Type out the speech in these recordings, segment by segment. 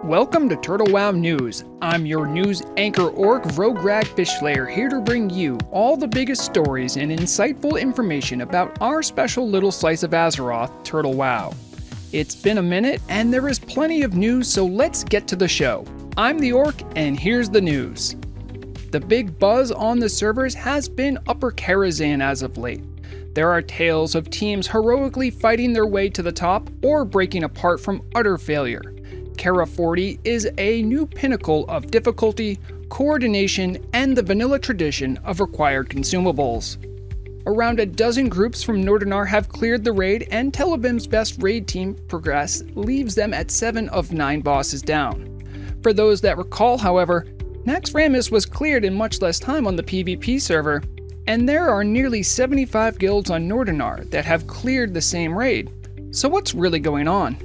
Welcome to TWOW News. I'm your news anchor orc, Vrograg Fishslayer, here to bring you all the biggest stories and insightful information about our special little slice of Azeroth, TWOW. It's been a minute and there is plenty of news, so let's get to the show. I'm the orc and here's the news. The big buzz on the servers has been Upper Karazhan as of late. There are tales of teams heroically fighting their way to the top or breaking apart from utter failure. Kara 40 is a new pinnacle of difficulty, coordination, and the vanilla tradition of required consumables. Around a dozen groups from Nordanaar have cleared the raid, and Tel'abim's best raid team progress leaves them at 7 of 9 bosses down. For those that recall, however, Naxxramas was cleared in much less time on the PvP server, and there are nearly 75 guilds on Nordanaar that have cleared the same raid. So what's really going on?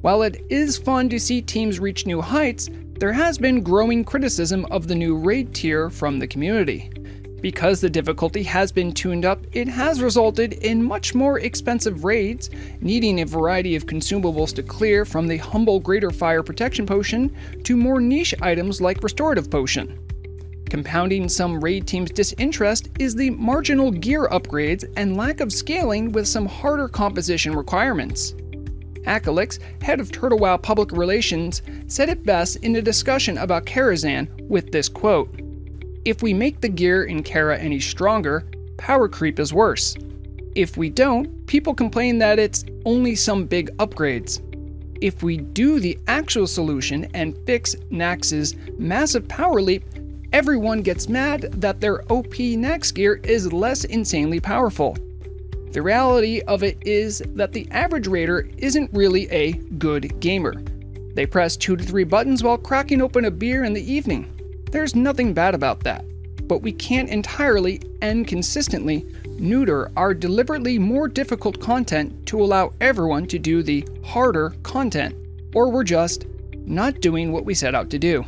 While it is fun to see teams reach new heights, there has been growing criticism of the new raid tier from the community. Because the difficulty has been tuned up, it has resulted in much more expensive raids, needing a variety of consumables to clear, from the humble Greater Fire Protection Potion to more niche items like Restorative Potion. Compounding some raid teams' disinterest is the marginal gear upgrades and lack of scaling with some harder composition requirements. Akalix, head of TWOW Public Relations, said it best in a discussion about Karazhan with this quote: "If we make the gear in Kara any stronger, power creep is worse. If we don't, people complain that it's only some big upgrades. If we do the actual solution and fix Naxx's massive power leap, everyone gets mad that their OP Naxx gear is less insanely powerful. The reality of it is that the average raider isn't really a good gamer. They press 2 to 3 buttons while cracking open a beer in the evening. There's nothing bad about that, but we can't entirely and consistently neuter our deliberately more difficult content to allow everyone to do the harder content, or we're just not doing what we set out to do."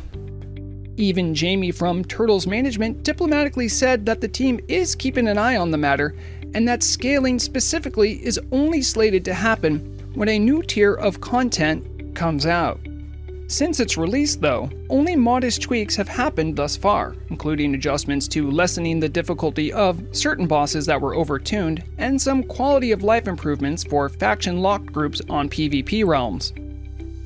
Even Jamie from Turtles Management diplomatically said that the team is keeping an eye on the matter, and that scaling specifically is only slated to happen when a new tier of content comes out. Since its release, though, only modest tweaks have happened thus far, including adjustments to lessening the difficulty of certain bosses that were overtuned, and some quality of life improvements for faction-locked groups on PvP realms.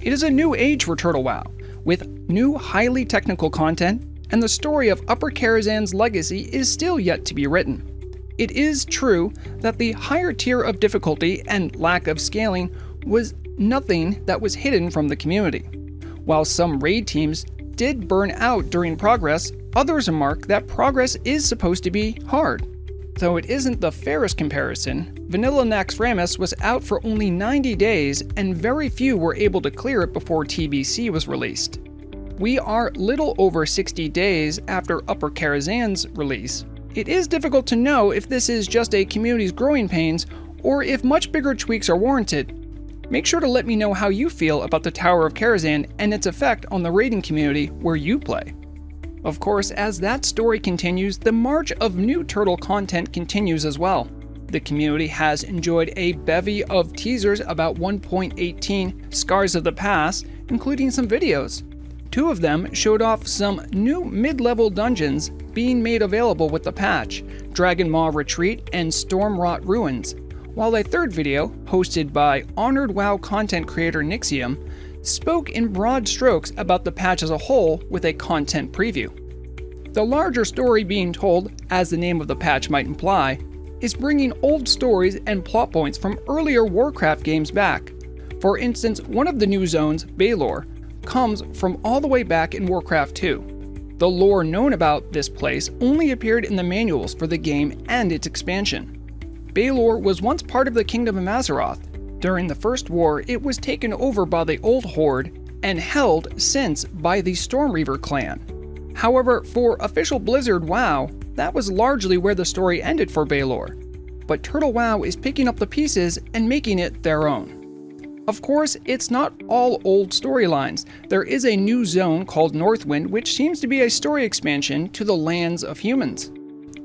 It is a new age for TWOW, with new highly technical content, and the story of Upper Karazhan's legacy is still yet to be written. It is true that the higher tier of difficulty and lack of scaling was nothing that was hidden from the community. While some raid teams did burn out during progress, others remark that progress is supposed to be hard. Though it isn't the fairest comparison, vanilla Naxxramas was out for only 90 days and very few were able to clear it before TBC was released. We are little over 60 days after Upper Karazhan's release. It is difficult to know if this is just a community's growing pains or if much bigger tweaks are warranted. Make sure to let me know how you feel about the Tower of Karazhan and its effect on the raiding community where you play. Of course, as that story continues, the march of new turtle content continues as well. The community has enjoyed a bevy of teasers about 1.18 Scars of the Past, including some videos. 2 of them showed off some new mid-level dungeons being made available with the patch, Dragon Maw Retreat and Stormwrought Ruins, while a 3rd video, hosted by honored WoW content creator Nixium, spoke in broad strokes about the patch as a whole with a content preview. The larger story being told, as the name of the patch might imply, is bringing old stories and plot points from earlier Warcraft games back. For instance, one of the new zones, Baelor, comes from all the way back in Warcraft 2. The lore known about this place only appeared in the manuals for the game and its expansion. Baelor was once part of the Kingdom of Azeroth. During the First War, it was taken over by the Old Horde and held since by the Stormreaver clan. However, for official Blizzard WoW, that was largely where the story ended for Baelor. But TWOW is picking up the pieces and making it their own. Of course, it's not all old storylines. There is a new zone called Northwind, which seems to be a story expansion to the lands of humans.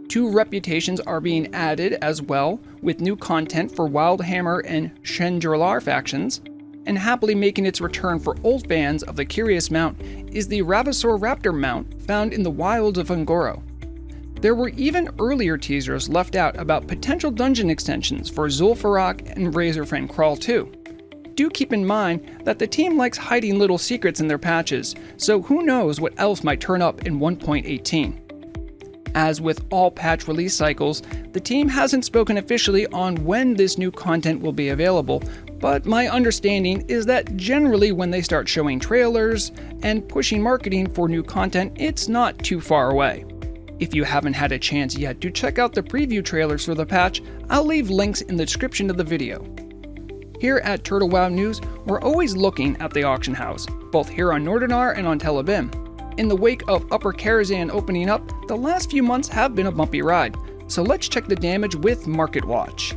2 reputations are being added as well, with new content for Wildhammer and Changelog factions. and happily making its return for old fans of the curious mount is the Ravasaur Raptor mount found in the wilds of Un'Goro. There were even earlier teasers left out about potential dungeon extensions for Zul'Farrak and Razorfen Crawl 2. Do keep in mind that the team likes hiding little secrets in their patches, so who knows what else might turn up in 1.18. As with all patch release cycles, the team hasn't spoken officially on when this new content will be available, but my understanding is that generally when they start showing trailers and pushing marketing for new content, it's not too far away. If you haven't had a chance yet to check out the preview trailers for the patch, I'll leave links in the description of the video. Here at TWOW News, we're always looking at the auction house, both here on Nordanaar and on Tel'abim. In the wake of Upper Karazhan opening up, the last few months have been a bumpy ride, so let's check the damage with Market Watch.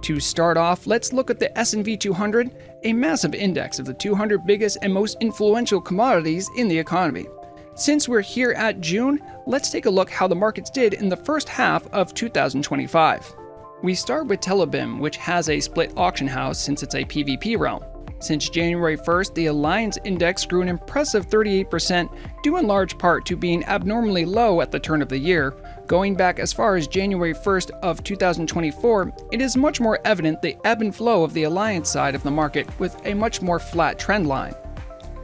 To start off, let's look at the S&V 200, a massive index of the 200 biggest and most influential commodities in the economy. Since we're here at June, let's take a look how the markets did in the first half of 2025. We start with Tel'abim, which has a split auction house since it's a PvP realm. Since January 1st, the Alliance Index grew an impressive 38%, due in large part to being abnormally low at the turn of the year. Going back as far as January 1st of 2024, it is much more evident the ebb and flow of the Alliance side of the market with a much more flat trend line.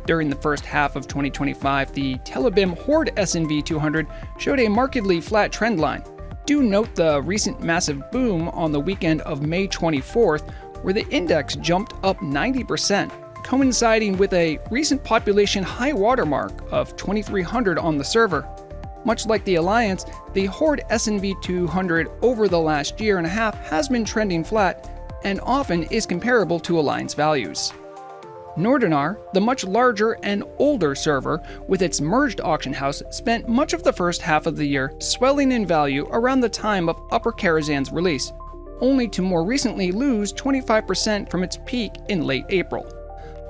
During the first half of 2025, the Tel'abim Horde S&V 200 showed a markedly flat trend line. Do note the recent massive boom on the weekend of May 24th, where the index jumped up 90%, coinciding with a recent population high watermark of 2,300 on the server. Much like the Alliance, the Horde S&V 200 over the last year and a half has been trending flat, and often is comparable to Alliance values. Nordanaar, the much larger and older server with its merged auction house, spent much of the first half of the year swelling in value around the time of Upper Karazhan's release, only to more recently lose 25% from its peak in late April.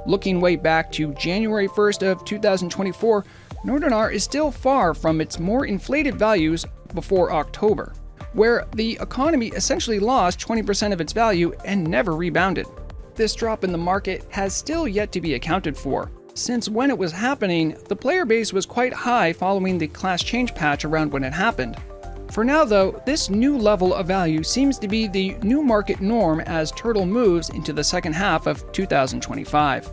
Looking way back to January 1st of 2024, Nordanaar is still far from its more inflated values before October, where the economy essentially lost 20% of its value and never rebounded. This drop in the market has still yet to be accounted for, since when it was happening, the player base was quite high following the class change patch around when it happened. For now though, this new level of value seems to be the new market norm as Turtle moves into the second half of 2025.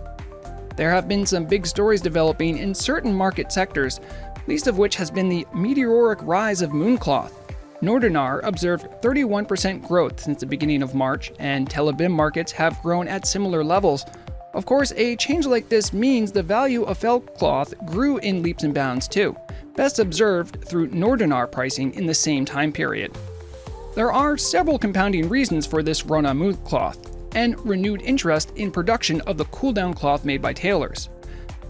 There have been some big stories developing in certain market sectors, least of which has been the meteoric rise of Mooncloth. Nordanaar observed 31% growth since the beginning of March, and Tel'abim markets have grown at similar levels. Of course, a change like this means the value of Feldcloth grew in leaps and bounds too, best observed through Nordanaar pricing in the same time period. There are several compounding reasons for this run on Mooncloth, and renewed interest in production of the cooldown cloth made by tailors.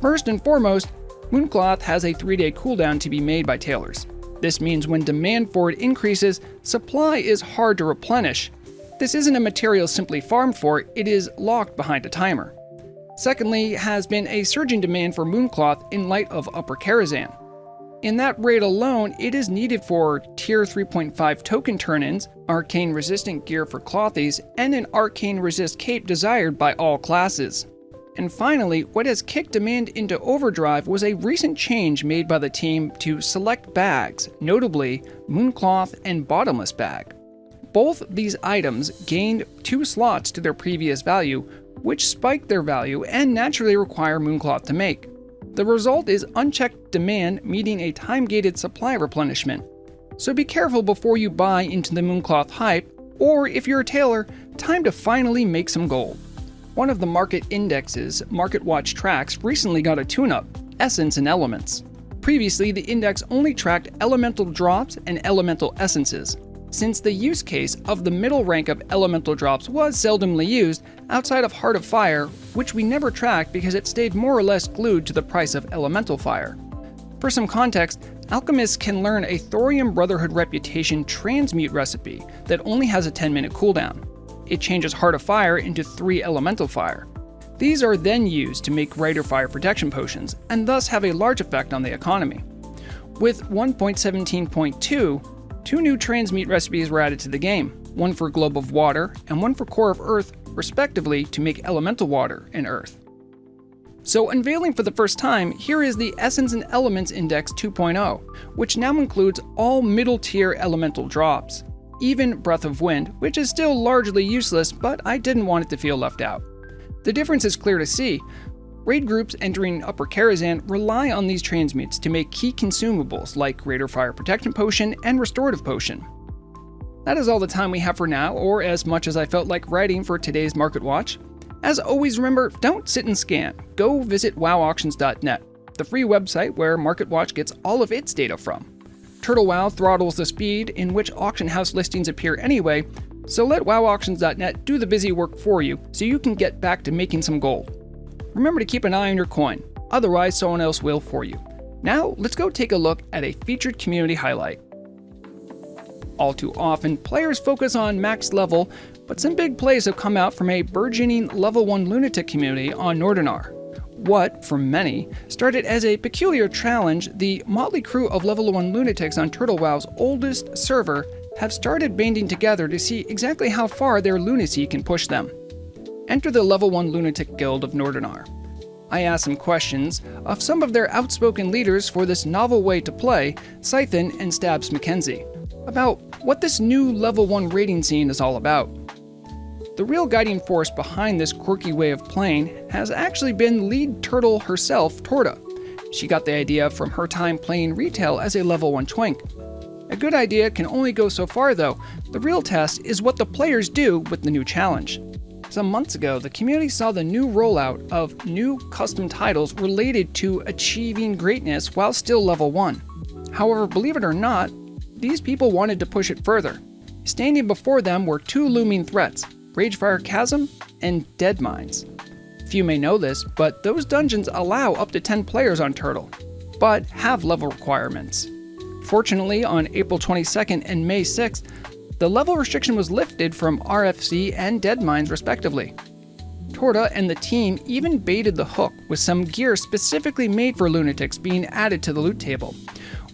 First and foremost, Mooncloth has a 3-day cooldown to be made by tailors. This means when demand for it increases, supply is hard to replenish. This isn't a material simply farmed for, it is locked behind a timer. Secondly, has been a surging demand for Mooncloth in light of Upper Karazhan. In that raid alone, it is needed for Tier 3.5 token turn-ins, arcane resistant gear for clothies, and an arcane resist cape desired by all classes. And finally, what has kicked demand into overdrive was a recent change made by the team to select bags, notably Mooncloth and Bottomless Bag. Both these items gained 2 slots to their previous value, which spiked their value and naturally require Mooncloth to make. The result is unchecked demand meeting a time-gated supply replenishment. So be careful before you buy into the Mooncloth hype, or if you're a tailor, time to finally make some gold. One of the market indexes Market Watch tracks recently got a tune-up, Essence and Elements. Previously, the index only tracked elemental drops and elemental essences. Since the use case of the middle rank of elemental drops was seldomly used outside of Heart of Fire, which we never tracked because it stayed more or less glued to the price of elemental fire. For some context, alchemists can learn a Thorium Brotherhood reputation transmute recipe that only has a 10-minute cooldown. It changes Heart of Fire into 3 elemental fire. These are then used to make Rider Fire protection potions, and thus have a large effect on the economy. With 1.17.2, 2 new transmute recipes were added to the game, one for Globe of Water and one for Core of Earth, respectively, to make elemental water and earth. So unveiling for the first time, here is the Essence and Elements Index 2.0, which now includes all middle tier elemental drops, even Breath of Wind, which is still largely useless, but I didn't want it to feel left out. The difference is clear to see. Raid groups entering Upper Karazhan rely on these transmutes to make key consumables like Raider Fire Protection Potion and Restorative Potion. That is all the time we have for now, or as much as I felt like writing for today's Market Watch. As always, remember, don't sit and scan. Go visit wowauctions.net, the free website where Market Watch gets all of its data from. TurtleWow throttles the speed in which auction house listings appear anyway, so let wowauctions.net do the busy work for you so you can get back to making some gold. Remember to keep an eye on your coin, otherwise someone else will for you. Now, let's go take a look at a featured community highlight. All too often, players focus on max level, but some big plays have come out from a burgeoning level 1 lunatic community on Nordanaar. What, for many, started as a peculiar challenge, the motley crew of level 1 lunatics on TurtleWow's oldest server have started banding together to see exactly how far their lunacy can push them. Enter the level 1 lunatic guild of Nordanaar. I asked some questions of some of their outspoken leaders for this novel way to play, Scythen and Stabs McKenzie, about what this new level 1 raiding scene is all about. The real guiding force behind this quirky way of playing has actually been lead turtle herself, Torda. She got the idea from her time playing retail as a level 1 twink. A good idea can only go so far though. The real test is what the players do with the new challenge. Some months ago, the community saw the new rollout of new custom titles related to achieving greatness while still level 1. However, believe it or not, these people wanted to push it further. Standing before them were two looming threats, Ragefire Chasm and Dead Mines. Few may know this, but those dungeons allow up to 10 players on Turtle, but have level requirements. Fortunately, on April 22nd and May 6th, the level restriction was lifted from RFC and Dead Mines respectively. Torda and the team even baited the hook with some gear specifically made for lunatics being added to the loot table.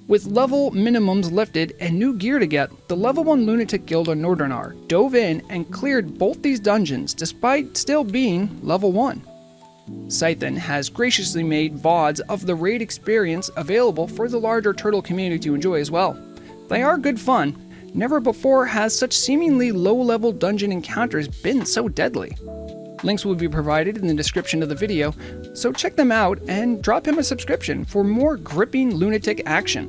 With level minimums lifted and new gear to get, the level 1 lunatic guild on Nordanaar dove in and cleared both these dungeons despite still being level 1. Scythen has graciously made VODs of the raid experience available for the larger Turtle community to enjoy as well. They are good fun. Never before has such seemingly low-level dungeon encounters been so deadly. Links will be provided in the description of the video, so check them out and drop him a subscription for more gripping lunatic action.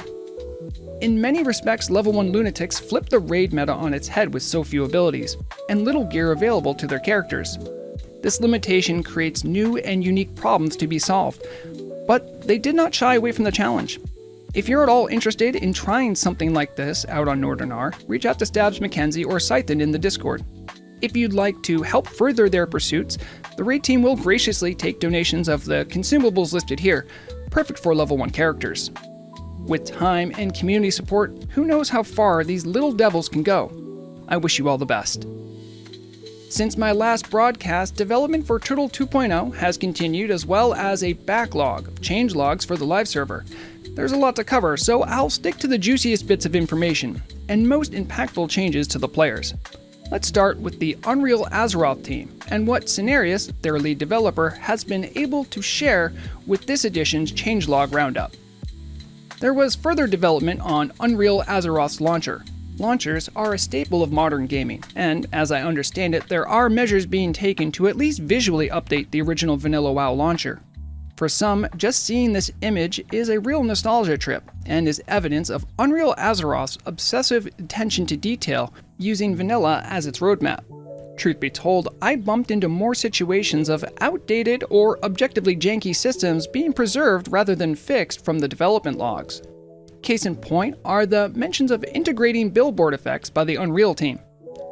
In many respects, level 1 lunatics flip the raid meta on its head with so few abilities, and little gear available to their characters. This limitation creates new and unique problems to be solved, but they did not shy away from the challenge. If you're at all interested in trying something like this out on Nordanaar, reach out to Stabs McKenzie or Scythen in the Discord. If you'd like to help further their pursuits, the raid team will graciously take donations of the consumables listed here, perfect for level 1 characters. With time and community support, who knows how far these little devils can go. I wish you all the best. Since my last broadcast, development for Turtle 2.0 has continued, as well as a backlog of changelogs for the live server. There's a lot to cover, so I'll stick to the juiciest bits of information and most impactful changes to the players. Let's start with the Unreal Azeroth team and what Cenarius, their lead developer, has been able to share with this edition's Changelog Round-up. There was further development on Unreal Azeroth's launcher. Launchers are a staple of modern gaming, and as I understand it, there are measures being taken to at least visually update the original vanilla WoW launcher. For some, just seeing this image is a real nostalgia trip, and is evidence of Unreal Azeroth's obsessive attention to detail using vanilla as its roadmap. Truth be told, I bumped into more situations of outdated or objectively janky systems being preserved rather than fixed from the development logs. Case in point are the mentions of integrating billboard effects by the Unreal team.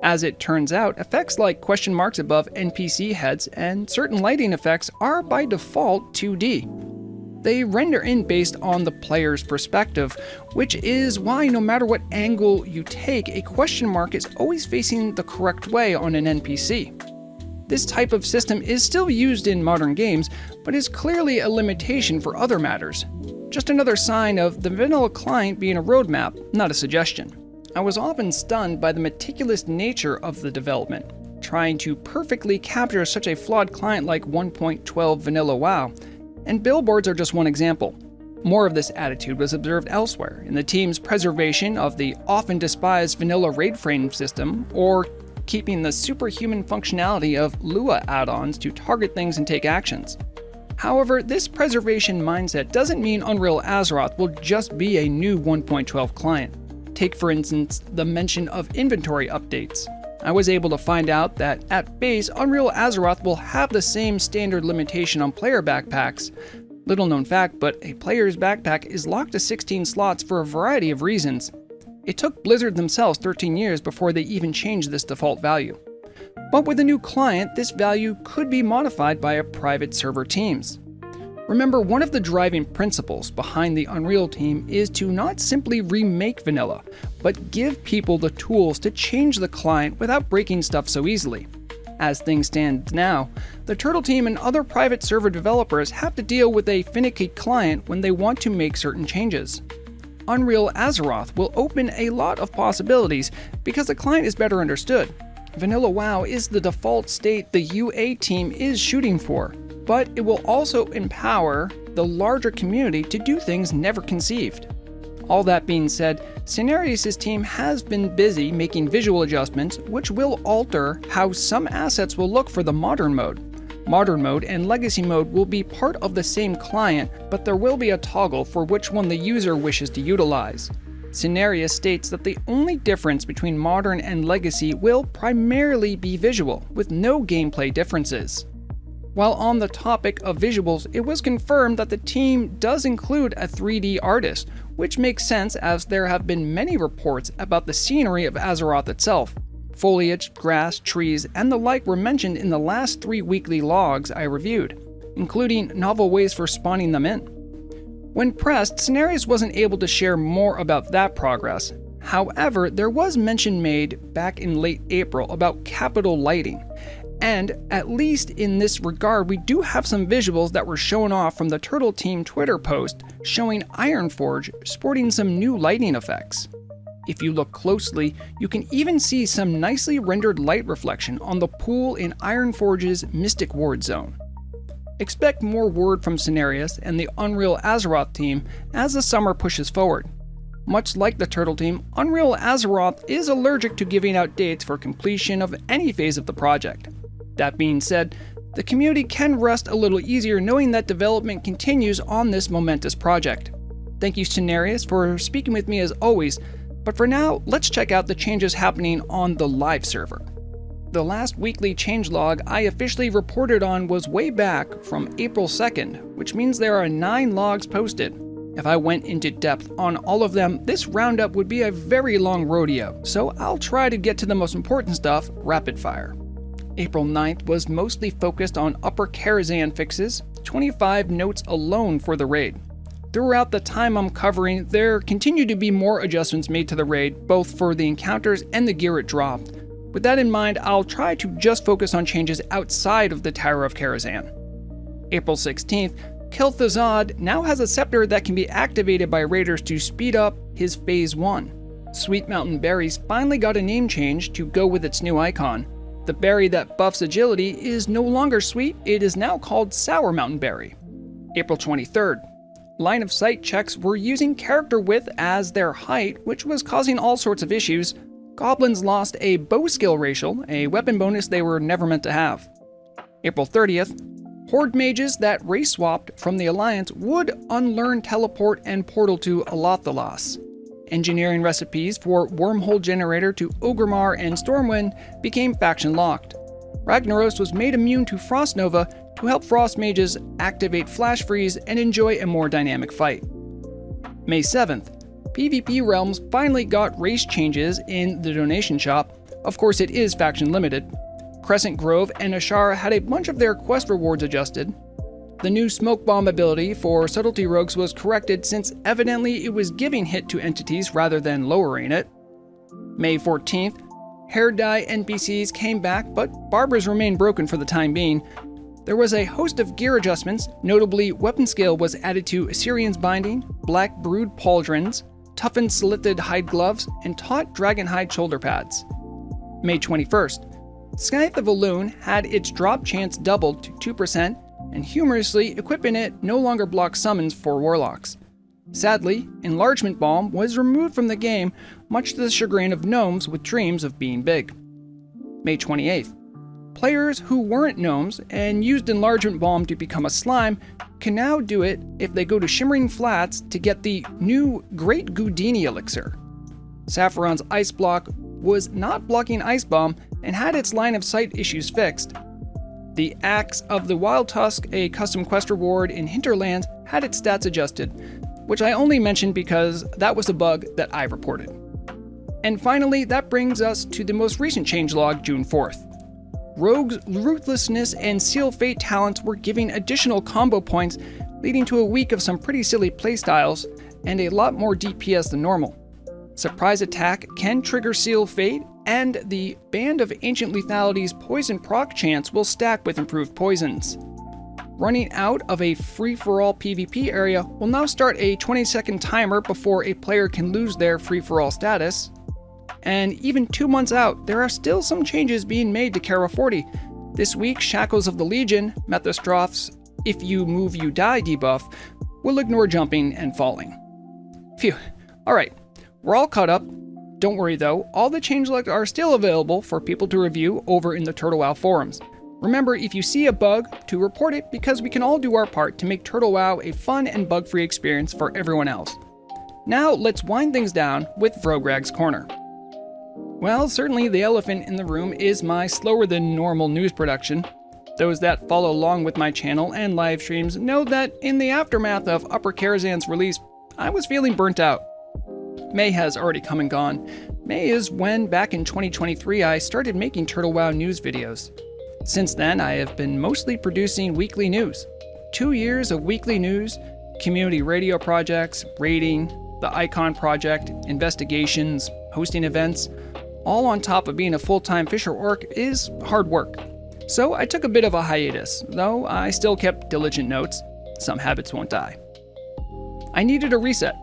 As it turns out, effects like question marks above NPC heads and certain lighting effects are by default 2D. They render in based on the player's perspective, which is why no matter what angle you take, a question mark is always facing the correct way on an NPC. This type of system is still used in modern games, but is clearly a limitation for other matters. Just another sign of the vanilla client being a roadmap, not a suggestion. I was often stunned by the meticulous nature of the development. trying to perfectly capture such a flawed client like 1.12 vanilla WoW, and billboards are just one example. More of this attitude was observed elsewhere, in the team's preservation of the often despised vanilla raid frame system, or keeping the superhuman functionality of Lua add-ons to target things and take actions. However, this preservation mindset doesn't mean Unreal Azeroth will just be a new 1.12 client. Take, for instance, the mention of inventory updates. I was able to find out that at base, Unreal Azeroth will have the same standard limitation on player backpacks. Little known fact, but a player's backpack is locked to 16 slots for a variety of reasons. It took Blizzard themselves 13 years before they even changed this default value. But with a new client, this value could be modified by a private server teams. Remember, one of the driving principles behind the Unreal team is to not simply remake vanilla, but give people the tools to change the client without breaking stuff so easily. As things stand now, the Turtle team and other private server developers have to deal with a finicky client when they want to make certain changes. Unreal Azeroth will open a lot of possibilities because the client is better understood. Vanilla WoW is the default state the UA team is shooting for, but it will also empower the larger community to do things never conceived. All that being said, Cenarius' team has been busy making visual adjustments which will alter how some assets will look for the modern mode. Modern mode and legacy mode will be part of the same client, but there will be a toggle for which one the user wishes to utilize. Cenarius states that the only difference between modern and legacy will primarily be visual, with no gameplay differences. While on the topic of visuals, it was confirmed that the team does include a 3D artist, which makes sense as there have been many reports about the scenery of Azeroth itself. Foliage, grass, trees, and the like were mentioned in the last 3 weekly logs I reviewed, including novel ways for spawning them in. When pressed, Cenarius wasn't able to share more about that progress. However, there was mention made back in late April about capital lighting. And, at least in this regard, we do have some visuals that were shown off from the Turtle Team Twitter post showing Ironforge sporting some new lighting effects. If you look closely, you can even see some nicely rendered light reflection on the pool in Ironforge's Mystic Ward zone. Expect more word from Cenarius and the Unreal Azeroth team as the summer pushes forward. Much like the Turtle team, Unreal Azeroth is allergic to giving out dates for completion of any phase of the project. That being said, the community can rest a little easier knowing that development continues on this momentous project. Thank you, Cenarius, for speaking with me as always, but for now, let's check out the changes happening on the live server. The last weekly changelog I officially reported on was way back from April 2nd, which means there are 9 logs posted. If I went into depth on all of them, this roundup would be a very long rodeo, so I'll try to get to the most important stuff rapid fire. April 9th was mostly focused on Upper Karazhan fixes, 25 notes alone for the raid. Throughout the time I'm covering, there continue to be more adjustments made to the raid, both for the encounters and the gear it dropped. With that in mind, I'll try to just focus on changes outside of the Tower of Karazhan. April 16th, Kel'Thuzad now has a scepter that can be activated by raiders to speed up his Phase 1. Sweet Mountain Berries finally got a name change to go with its new icon. The berry that buffs agility is no longer sweet, it is now called Sour Mountain Berry. April 23rd. Line of sight checks were using character width as their height, which was causing all sorts of issues. Goblins lost a bow skill racial, a weapon bonus they were never meant to have. April 30th. Horde mages that race swapped from the Alliance would unlearn teleport and portal to Alathalas. Engineering recipes for Wormhole Generator to Ogremar and Stormwind became faction locked. Ragnaros was made immune to Frost Nova to help Frost mages activate Flash Freeze and enjoy a more dynamic fight. May 7th. PvP Realms finally got race changes in the donation shop. Of course, it is faction limited. Crescent Grove and Ashara had a bunch of their quest rewards adjusted. The new Smoke Bomb ability for Subtlety Rogues was corrected since evidently it was giving hit to entities rather than lowering it. May 14th, Hair Dye NPCs came back, but Barbers remained broken for the time being. There was a host of gear adjustments, notably weapon scale was added to Assyrian's Binding, Black Brood Pauldrons, Toughened Slitted Hide Gloves, and Taut Dragon Hide Shoulder Pads. May 21st, Scythe of Elune had its drop chance doubled to 2%, and humorously, equipping it no longer blocks summons for warlocks. Sadly, Enlargement Balm was removed from the game, much to the chagrin of gnomes with dreams of being big. May 28th. Players who weren't gnomes and used Enlargement Balm to become a slime can now do it if they go to Shimmering Flats to get the new Great Goudini Elixir. Saffron's Ice Block was not blocking Ice Bomb and had its line of sight issues fixed. The Axe of the Wild Tusk, a custom quest reward in Hinterlands, had its stats adjusted, which I only mentioned because that was a bug that I reported. And finally, that brings us to the most recent changelog, June 4th. Rogue's Ruthlessness and Seal Fate talents were giving additional combo points, leading to a week of some pretty silly playstyles and a lot more DPS than normal. Surprise Attack can trigger Seal Fate, and the Band of Ancient Lethality's Poison proc chance will stack with improved poisons. Running out of a free-for-all PvP area will now start a 20-second timer before a player can lose their free-for-all status. And even 2 months out, there are still some changes being made to Kara 40. This week, Shackles of the Legion, Methastroph's If You Move You Die debuff, will ignore jumping and falling. Phew. Alright, we're all caught up. Don't worry though, all the changelogs are still available for people to review over in the TWOW forums. Remember, if you see a bug, to report it because we can all do our part to make TWOW a fun and bug-free experience for everyone else. Now let's wind things down with Vrograg's Corner. Well, certainly the elephant in the room is my slower than normal news production. Those that follow along with my channel and live streams know that in the aftermath of Upper Karazhan's release, I was feeling burnt out. May has already come and gone. May is when, back in 2023, I started making TWOW news videos. Since then, I have been mostly producing weekly news. 2 years of weekly news, community radio projects, raiding, the Icon Project, investigations, hosting events, all on top of being a full-time Fisher Orc is hard work. So I took a bit of a hiatus, though I still kept diligent notes. Some habits won't die. I needed a reset.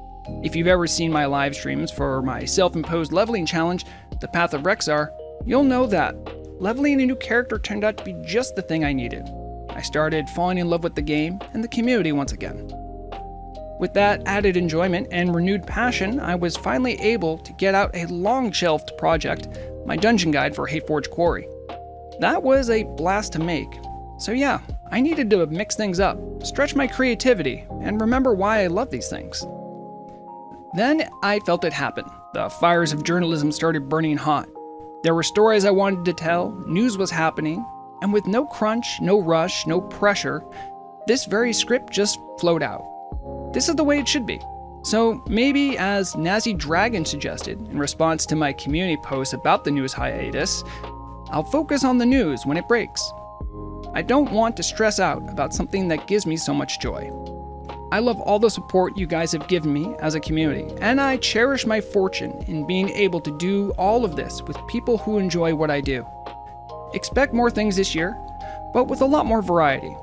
If you've ever seen my live streams for my self-imposed leveling challenge, The Path of Rexxar, you'll know that leveling a new character turned out to be just the thing I needed. I started falling in love with the game and the community once again. With that added enjoyment and renewed passion, I was finally able to get out a long-shelved project, my dungeon guide for Hateforge Quarry. That was a blast to make. So yeah, I needed to mix things up, stretch my creativity, and remember why I love these things. Then I felt it happen. The fires of journalism started burning hot. There were stories I wanted to tell, news was happening, and with no crunch, no rush, no pressure, this very script just flowed out. This is the way it should be. So maybe, as Nazi Dragon suggested in response to my community post about the news hiatus, I'll focus on the news when it breaks. I don't want to stress out about something that gives me so much joy. I love all the support you guys have given me as a community, and I cherish my fortune in being able to do all of this with people who enjoy what I do. Expect more things this year, but with a lot more variety.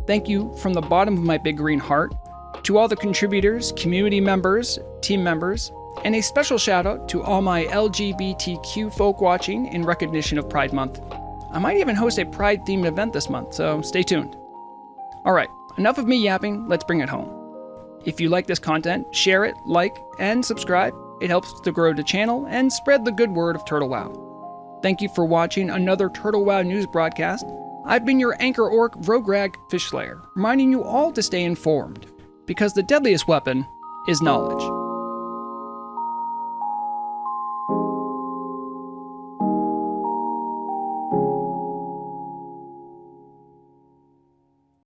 Thank you from the bottom of my big green heart to all the contributors, community members, team members, and a special shout out to all my LGBTQ folk watching in recognition of Pride Month. I might even host a Pride-themed event this month, so stay tuned. Alright, enough of me yapping, let's bring it home. If you like this content, share it, like, and subscribe. It helps to grow the channel and spread the good word of TWOW. Thank you for watching another TWOW news broadcast. I've been your anchor orc, Vrograg Fishslayer, reminding you all to stay informed, because the deadliest weapon is knowledge.